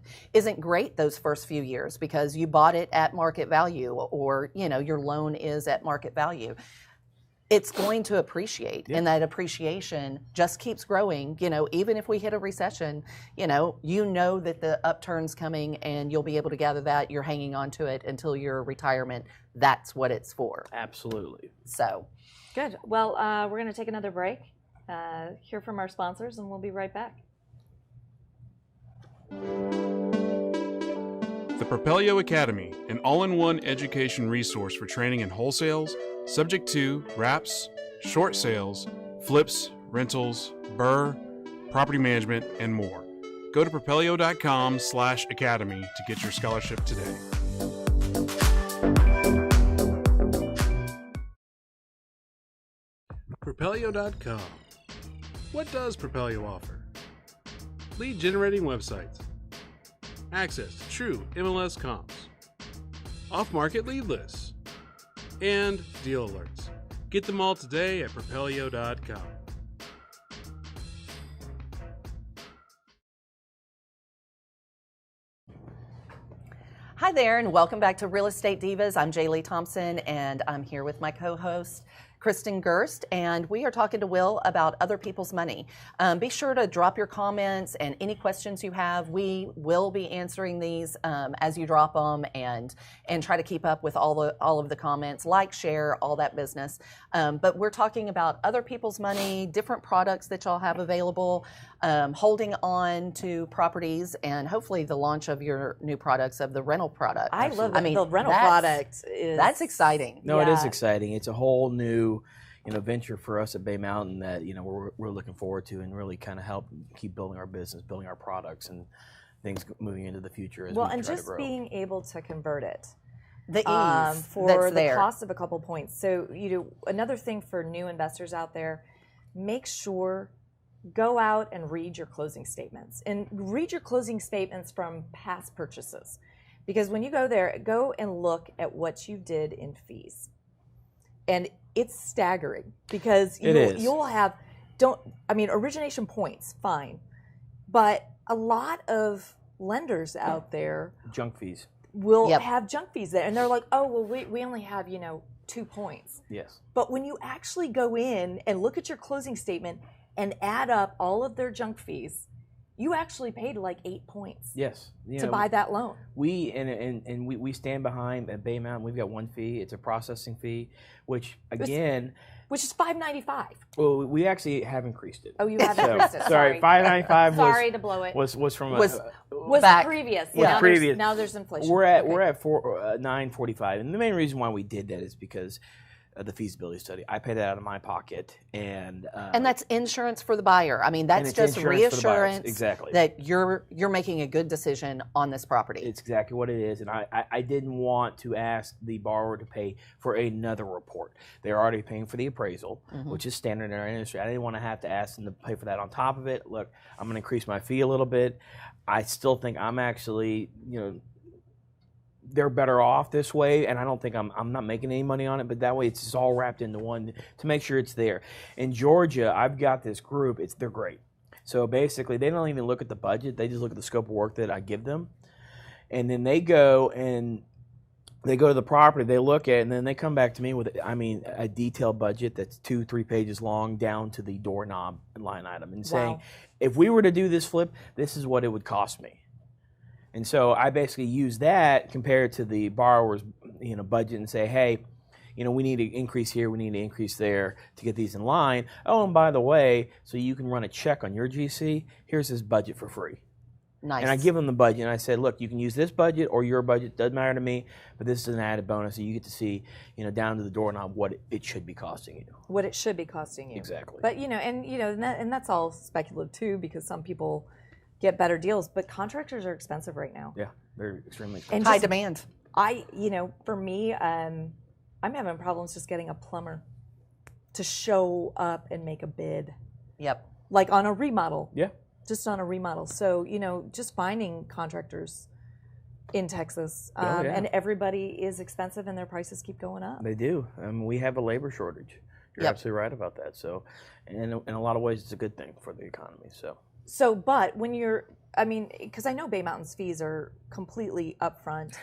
great those first few years because you bought it at market value, or your loan is at market value, it's going to appreciate, and that appreciation just keeps growing. Even if we hit a recession, that the upturn's coming, and you'll be able to gather that. You're hanging on to it until your retirement. That's what it's for. Absolutely. So, Good. Well, we're going to take another break, hear from our sponsors, and we'll be right back. The Propelio Academy, an all-in-one education resource for training in wholesales, subject to wraps, short sales, flips, rentals, BRRRR, property management, and more. Go to propelio.com/academy to get your scholarship today. Propelio.com. What does Propelio offer? Lead generating websites, access to true MLS comps, off-market lead lists, and deal alerts. Get them all today at Propelio.com. hi there, and welcome back to Real Estate Divas. I'm Jaylee Thompson, and I'm here with my co-host, Kristin Gerst, and we are talking to Will about other people's money. Be sure to drop your comments and any questions you have. We will be answering these as you drop them, and try to keep up with all of the comments, like, share, all that business. But we're talking about other people's money, different products that y'all have available, holding on to properties, and hopefully the launch of your new products, of the rental product. I love that. I mean, the rental product is... That's exciting. No, it is exciting. It's a whole new, venture for us at Bay Mountain that, we're looking forward to, and really kind of help keep building our business, building our products, and things moving into the future as we try to grow. And just being able to convert it. The ease for that's the there. cost of a couple points. So, another thing for new investors out there, make sure, go out and read your closing statements. And read your closing statements from past purchases. Because when you go there, go and look at what you did in fees. And it's staggering, because you'll have, origination points, fine. But a lot of lenders out there, Junk fees. will Yep. have junk fees there, and they're like, oh, well, we only have 2 points. Yes. But when you actually go in and look at your closing statement and add up all of their junk fees, you actually paid like 8 points Yes. to buy that loan. We we stand behind at Bay Mountain. We've got one fee. It's a processing fee, which again, Which is $5.95. well, we actually have increased it. Oh, you have increased it. Sorry, $5.95 Sorry to blow it. was from Was back. previous. Was now previous. Now there's inflation. we're at $9.45, and the main reason why we did that is because of the feasibility study. I paid that out of my pocket, and that's insurance for the buyer. I mean, that's it's just insurance for the buyers. reassurance Exactly. that you're making a good decision on this property. It's exactly what it is, and I didn't want to ask the borrower to pay for another report. They're already paying for the appraisal, which is standard in our industry. I didn't want to have to ask them to pay for that on top of it. Look, I'm going to increase my fee a little bit. I still think I'm actually, they're better off this way, and I don't think I'm not making any money on it, but that way it's all wrapped into one to make sure it's there. In Georgia, I've got this group. They're great. So basically, they don't even look at the budget. They just look at the scope of work that I give them, and then they go to the property. They look at it, and then they come back to me with, a detailed budget that's 2-3 pages long, down to the doorknob line item, and saying, if we were to do this flip, this is what it would cost me. And so I basically use that compared to the borrower's budget and say, hey, we need to increase here, we need to increase there to get these in line. Oh, and by the way, so you can run a check on your GC, here's this budget for free. Nice. And I give them the budget, and I said, look, you can use this budget or your budget, doesn't matter to me, but this is an added bonus, so you get to see, down to the doorknob what it should be costing you. What it should be costing you. Exactly. But, and that's all speculative too, because some people get better deals, but contractors are expensive right now. Yeah, they're extremely expensive. And High demand. For me, I'm having problems just getting a plumber to show up and make a bid. Yep. Like on a remodel. Yeah. Just on a remodel. So, just finding contractors in Texas, and everybody is expensive and their prices keep going up. They do. We have a labor shortage. You're absolutely right about that. So, and in a lot of ways, it's a good thing for the economy. So, but when because I know Bay Mountain's fees are completely upfront.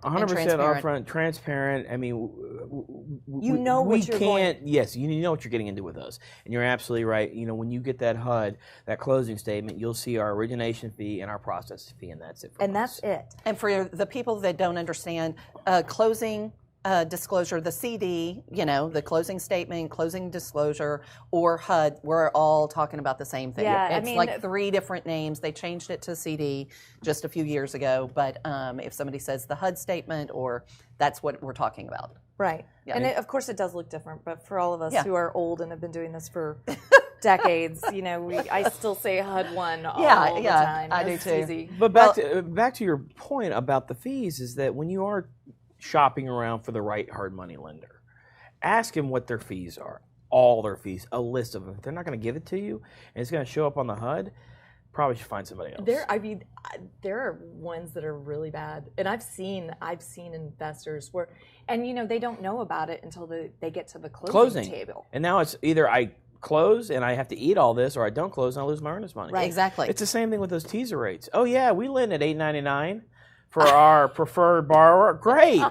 100% upfront, transparent. You know what you're going. Yes, you know what you're getting into with us, and you're absolutely right. When you get that HUD, that closing statement, you'll see our origination fee and our processing fee, and that's it. That's it. And for the people that don't understand, closing disclosure, the CD, the closing statement, closing disclosure, or HUD, we're all talking about the same thing. Yeah, it's like 3 different names. They changed it to CD just a few years ago, but if somebody says the HUD statement, or that's what we're talking about. Right. Yeah. And of course it does look different, but for all of us who are old and have been doing this for decades, I still say HUD 1 all the time. I do too. Easy. But back to your point about the fees is that when you are shopping around for the right hard money lender, ask them what their fees are, all their fees, a list of them. If they're not going to give it to you and it's going to show up on the HUD, probably should find somebody else. There are ones that are really bad, and I've seen investors where, and they don't know about it until they get to the closing table. And now it's either I close and I have to eat all this, or I don't close and I lose my earnest money. Right, exactly. It's the same thing with those teaser rates. Oh yeah, we lend at $8.99 for our preferred borrower. Great.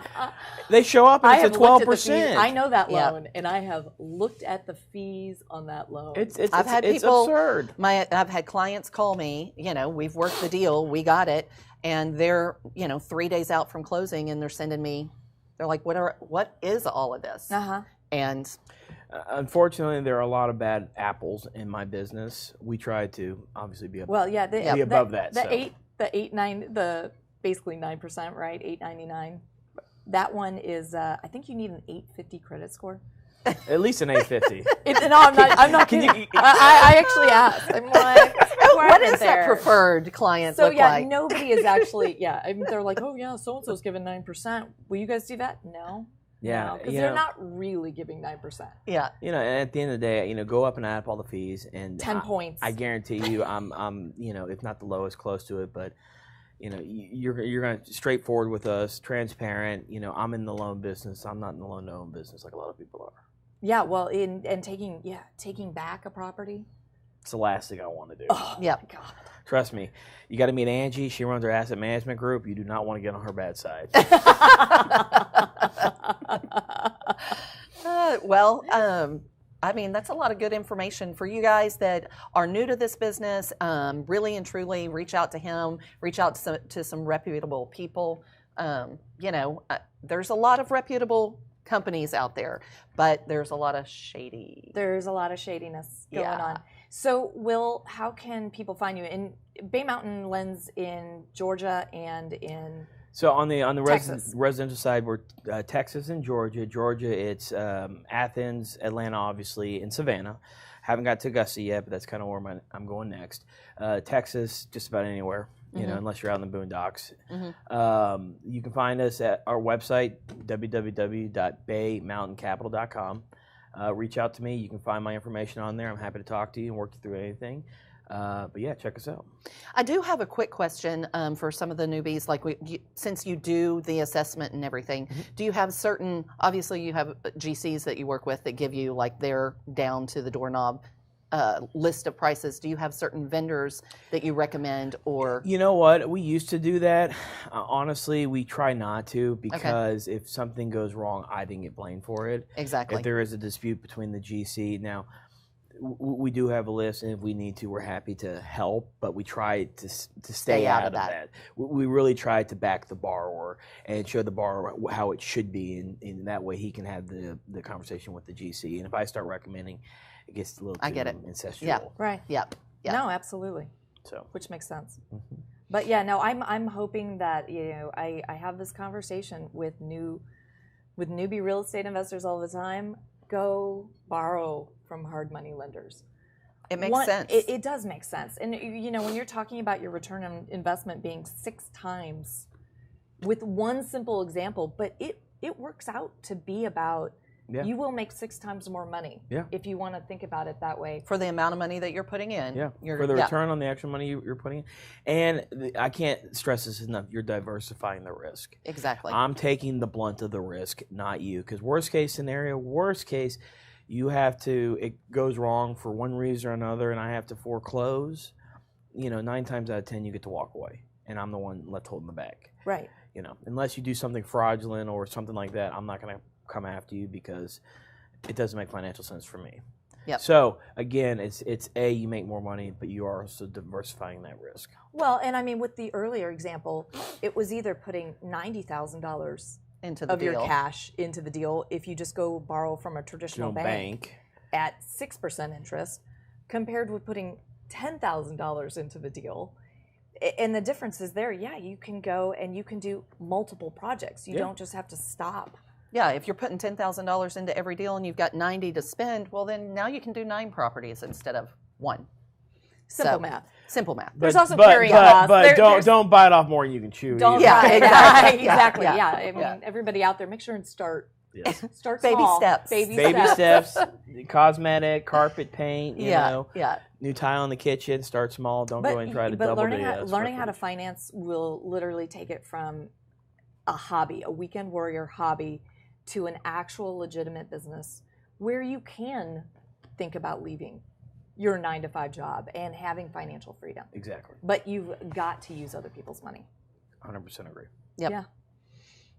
They show up and it's at 12%. I know that loan, and I have looked at the fees on that loan. It's absurd. absurd. I've had clients call me. We've worked the deal, we got it, and they're 3 days out from closing, and they're sending me. They're like, what is all of this? And unfortunately, there are a lot of bad apples in my business. We try to obviously be above that. The basically 9%, right? $8.99. That one is, I think you need an 850 credit score. At least an 850. No, I'm not kidding. I actually asked. I'm like, what is that preferred client look like? Nobody is actually, they're like, oh yeah, so-and-so's giving 9%. Will you guys do that? No. Yeah. Because they're not really giving 9%. Yeah. At the end of the day, go up and add up all the fees. And 10 points. I guarantee you, I'm if not the lowest, close to it, but you're going to straightforward with us, transparent. I'm in the loan business. I'm not in the loan-to-own business like a lot of people are. Yeah, well, taking back a property. It's the last thing I want to do. Oh, yeah, God. Trust me. You got to meet Angie. She runs our asset management group. You do not want to get on her bad side. I mean, that's a lot of good information for you guys that are new to this business. Really and truly reach out to him, reach out to some reputable people. There's a lot of reputable companies out there, but there's a lot of shady. There's a lot of shadiness going on. So, Will, how can people find you? In Bay Mountain lends in Georgia and in So on the Texas. residential side, we're Texas and Georgia. Georgia, it's Athens, Atlanta, obviously, and Savannah. Haven't got to Augusta yet, but that's kind of where I'm going next. Texas, just about anywhere, unless you're out in the boondocks. You can find us at our website, www.baymountaincapital.com. Reach out to me. You can find my information on there. I'm happy to talk to you and work you through anything. But yeah, check us out. I do have a quick question for some of the newbies. Like, since you do the assessment and everything, do you have certain? Obviously, you have GCs that you work with that give you like their down to the doorknob list of prices. Do you have certain vendors that you recommend, or? You know what? We used to do that. Honestly, we try not to because if something goes wrong, I didn't get blamed for it. Exactly. If there is a dispute between the GC now. We do have a list, and if we need to, we're happy to help, but we try to stay out of that. We really try to back the borrower and show the borrower how it should be, and that way he can have the conversation with the GC. And if I start recommending, it gets a little too incestual. Yeah, right. Yep. No, absolutely. So, which makes sense. But yeah, no, I'm hoping that I have this conversation with newbie real estate investors all the time. Go borrow from hard money lenders. It makes sense. It does make sense. And when you're talking about your return on investment being 6 times with one simple example, but it works out to be about you will make 6 times more money if you want to think about it that way. For the amount of money that you're putting in. Yeah, for the return on the extra money you're putting in. And I can't stress this enough, you're diversifying the risk. Exactly. I'm taking the blunt of the risk, not you. Because worst case, you have to, it goes wrong for one reason or another, and I have to foreclose. 9 times out of 10, you get to walk away. And I'm the one left holding the bag. Right. Unless you do something fraudulent or something like that, I'm not going to come after you because it doesn't make financial sense for me. Yep. So again, it's you make more money, but you are also diversifying that risk. Well, and I mean, with the earlier example, it was either putting $90,000 of your cash into the deal if you just go borrow from a traditional bank at 6% interest, compared with putting $10,000 into the deal. And the difference is there, you can go and you can do multiple projects. You don't just have to stop. Yeah, if you're putting $10,000 into every deal and you've got 90 to spend, well, then now you can do 9 properties instead of 1. Simple math. Simple math. There's also carrying costs. But don't bite off more than you can chew. Exactly. I mean, everybody out there, make sure and start. Yes. Start baby small. steps. Baby steps. Cosmetic, carpet paint. You know, Yeah. New tile in the kitchen. Start small. Don't go and try to double learning how to finance will literally take it from a hobby, a weekend warrior hobby, to an actual legitimate business where you can think about leaving your 9-to-5 job and having financial freedom. Exactly. But you've got to use other people's money. 100% agree. Yep. Yeah.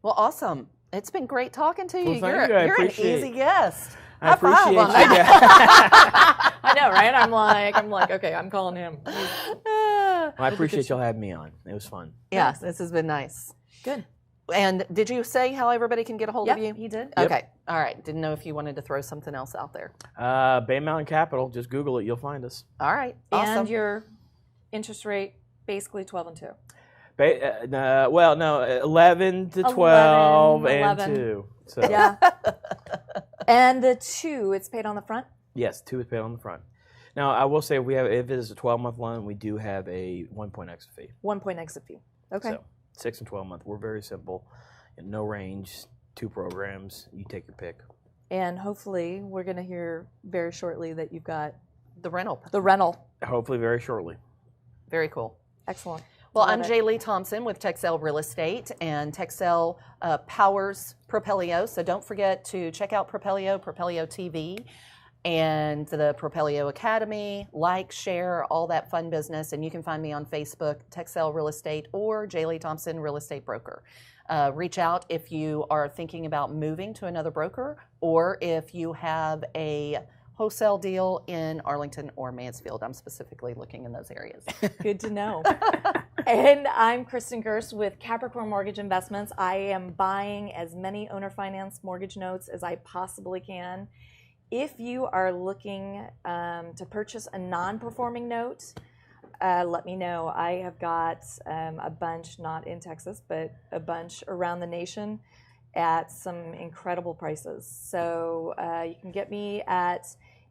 Well, awesome. It's been great talking to you. Well, You're an easy guest. I appreciate you. I know, right? I'm like, okay, I'm calling him. Well, I appreciate y'all having me on. It was fun. Yeah, this has been nice. Good. And did you say how everybody can get a hold of you? He did. Okay. All right. Didn't know if you wanted to throw something else out there. Bay Mountain Capital. Just Google it. You'll find us. All right. Awesome. And your interest rate, basically 12 and 2. 11 to 12 and 2. So. Yeah. And the 2, it's paid on the front? Yes, 2 is paid on the front. Now, I will say if it is a 12-month loan, we do have a 1-point exit fee. 1-point exit fee. Okay. So 6 and 12 month. We're very simple. No range, 2 programs. You take your pick. And hopefully, we're going to hear very shortly that you've got the rental. Hopefully, very shortly. Very cool. Excellent. Well, I'm Jaylee Thompson with Texel Real Estate, and Texel powers Propelio. So don't forget to check out Propelio TV. and the Propelio Academy. Like, share, all that fun business. And you can find me on Facebook, Texel Real Estate or Jaylee Thompson Real Estate Broker. Reach out if you are thinking about moving to another broker, or if you have a wholesale deal in Arlington or Mansfield. I'm specifically looking in those areas. Good to know. And I'm Kristin Gerst with Capricorn Mortgage Investments. I am buying as many owner finance mortgage notes as I possibly can. If you are looking to purchase a non-performing note, let me know. I have got a bunch, not in Texas, but a bunch around the nation at some incredible prices. So you can get me at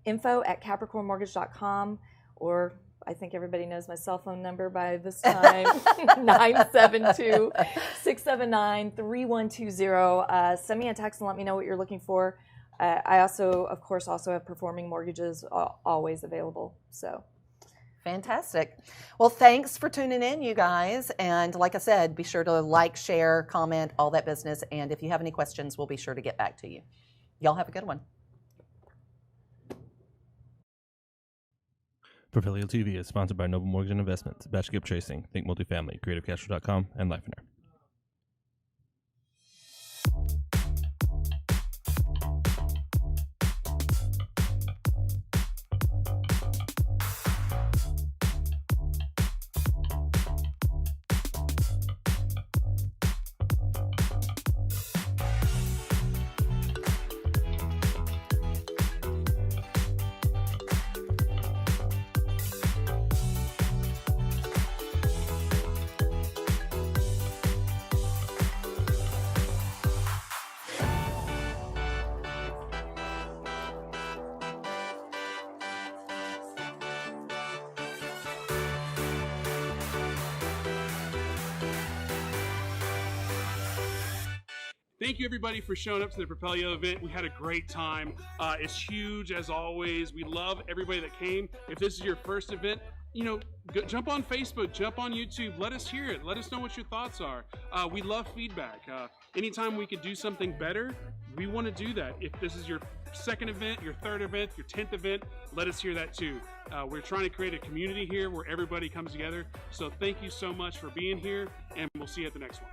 info@capricornmortgage.com, or I think everybody knows my cell phone number by this time, 972-679-3120. Send me a text and let me know what you're looking for. I also, of course, have performing mortgages always available. So. Fantastic. Well, thanks for tuning in, you guys. And like I said, be sure to like, share, comment, all that business. And if you have any questions, we'll be sure to get back to you. Y'all have a good one. Propelio TV is sponsored by Noble Mortgage and Investments, Batch Skip Tracing, Think Multifamily, CreativeCashflow.com, and Lifener. Thank you, everybody, for showing up to the Propelio event. We had a great time. It's huge, as always. We love everybody that came. If this is your first event, jump on Facebook, jump on YouTube. Let us hear it. Let us know what your thoughts are. We love feedback. Anytime we could do something better, we want to do that. If this is your second event, your third event, your 10th event, let us hear that too. We're trying to create a community here where everybody comes together. So thank you so much for being here, and we'll see you at the next one.